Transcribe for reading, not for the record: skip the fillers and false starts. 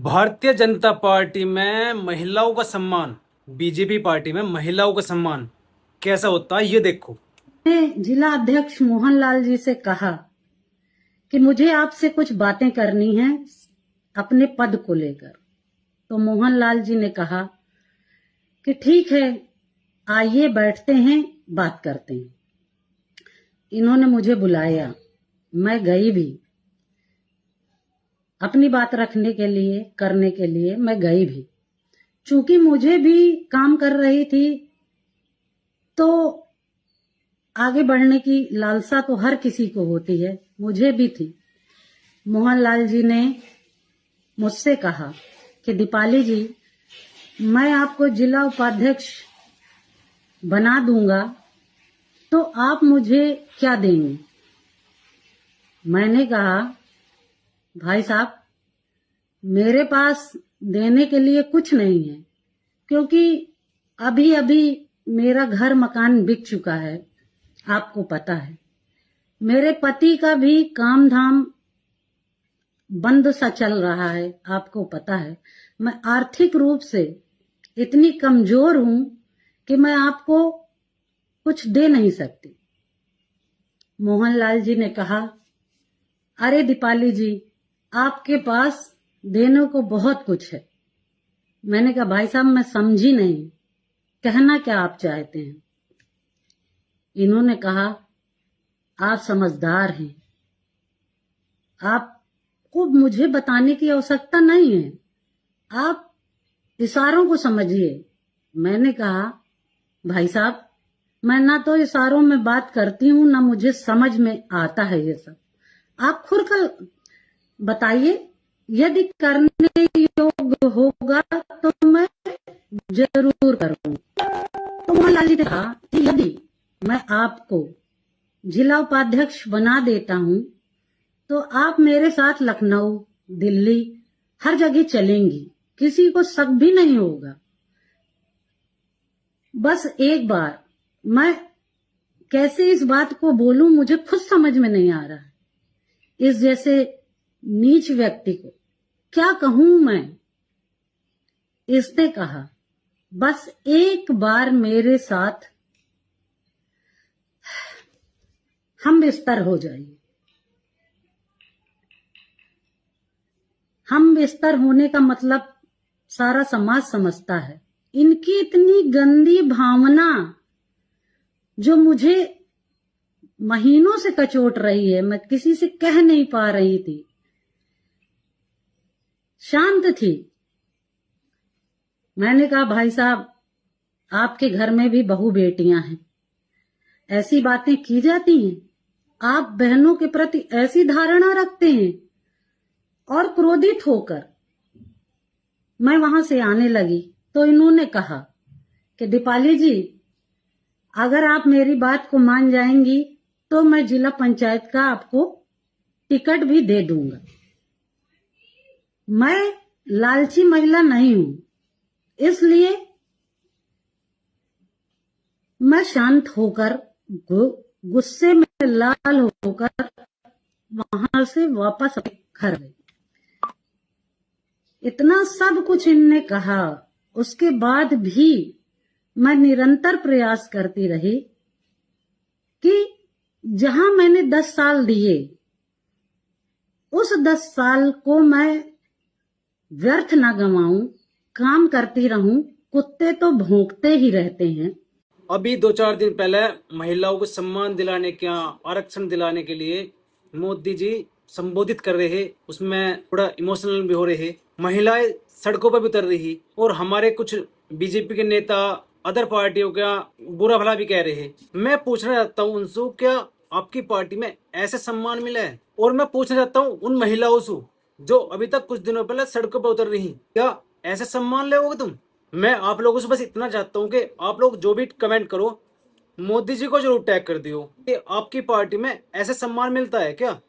Bharatiya Janata party में महिलाओं का सम्मान, बीजेपी पार्टी में महिलाओं का सम्मान कैसा होता है ये देखो। मैंने जिला अध्यक्ष मोहनलाल जी से कहा कि मुझे आपसे कुछ बातें करनी हैं अपने पद को लेकर। तो मोहनलाल जी ने कहा कि ठीक है, आइए बैठते हैं, बात करते हैं। इन्होंने मुझे बुलाया, मैं गई भी, अपनी बात रखने के लिए, करने के लिए मैं गई भी। चूंकि मुझे भी काम कर रही थी तो आगे बढ़ने की लालसा तो हर किसी को होती है, मुझे भी थी। मोहनलाल जी ने मुझसे कहा कि दीपाली जी, मैं आपको जिला उपाध्यक्ष बना दूंगा, तो आप मुझे क्या देंगे? मैंने कहा, भाई साहब, मेरे पास देने के लिए कुछ नहीं है, क्योंकि अभी अभी मेरा घर मकान बिक चुका है, आपको पता है। मेरे पति का भी काम धाम बंद सा चल रहा है, आपको पता है। मैं आर्थिक रूप से इतनी कमजोर हूं कि मैं आपको कुछ दे नहीं सकती। मोहनलाल जी ने कहा, अरे दीपाली जी, आपके पास देने को बहुत कुछ है। मैंने कहा, भाई साहब, मैं समझी नहीं, कहना क्या आप चाहते हैं? इन्होंने कहा, आप समझदार हैं, आपको मुझे बताने की आवश्यकता नहीं है, आप इशारों को समझिए। मैंने कहा, भाई साहब, मैं ना तो इशारों में बात करती हूँ, ना मुझे समझ में आता है ये सब। आप खुद कल बताइए, यदि करने योग्य होगा तो मैं जरूर करूंगा। तो मोहनलाल जी ने कहा कि यदि मैं आपको जिला उपाध्यक्ष बना देता हूं तो आप मेरे साथ लखनऊ, दिल्ली, हर जगह चलेंगी, किसी को शक भी नहीं होगा। बस एक बार मैं कैसे इस बात को बोलूं, मुझे खुद समझ में नहीं आ रहा है। इस जैसे नीच व्यक्ति को क्या कहूं मैं? इसने कहा, बस एक बार मेरे साथ हम बिस्तर हो जाइए। हम बिस्तर होने का मतलब सारा समाज समझता है। इनकी इतनी गंदी भावना जो मुझे महीनों से कचोट रही है, मैं किसी से कह नहीं पा रही थी, शांत थी। मैंने कहा, भाई साहब, आपके घर में भी बहू बेटियां हैं, ऐसी बातें की जाती हैं? आप बहनों के प्रति ऐसी धारणा रखते हैं? और क्रोधित होकर मैं वहां से आने लगी तो इन्होंने कहा कि दीपाली जी, अगर आप मेरी बात को मान जाएंगी तो मैं जिला पंचायत का आपको टिकट भी दे दूंगा। मैं लालची महिला नहीं हूं, इसलिए मैं शांत होकर, गुस्से में लाल होकर वहां से वापस घर गई। इतना सब कुछ इनने कहा, उसके बाद भी मैं निरंतर प्रयास करती रही कि जहां मैंने 10 साल दिए, उस 10 साल को मैं व्यर्थ ना गंवाऊं, काम करती रहूं। कुत्ते तो भौंकते ही रहते हैं। अभी 2-4 दिन पहले महिलाओं को सम्मान दिलाने का, आरक्षण दिलाने के लिए मोदी जी संबोधित कर रहे हैं, उसमें थोड़ा इमोशनल भी हो रहे हैं। महिलाएं सड़कों पर भी उतर रही और हमारे कुछ बीजेपी के नेता अदर पार्टियों का बुरा भला भी कह रहे हैं। मैं पूछना चाहता हूँ उनसे, क्या आपकी पार्टी में ऐसे सम्मान मिला है? और मैं पूछना चाहता हूँ उन महिलाओं से जो अभी तक कुछ दिनों पहले सड़कों पर उतर रही, क्या ऐसे सम्मान लोगे तुम? मैं आप लोगों से बस इतना चाहता हूँ कि आप लोग जो भी कमेंट करो, मोदी जी को जरूर टैग कर दियो कि आपकी पार्टी में ऐसे सम्मान मिलता है क्या?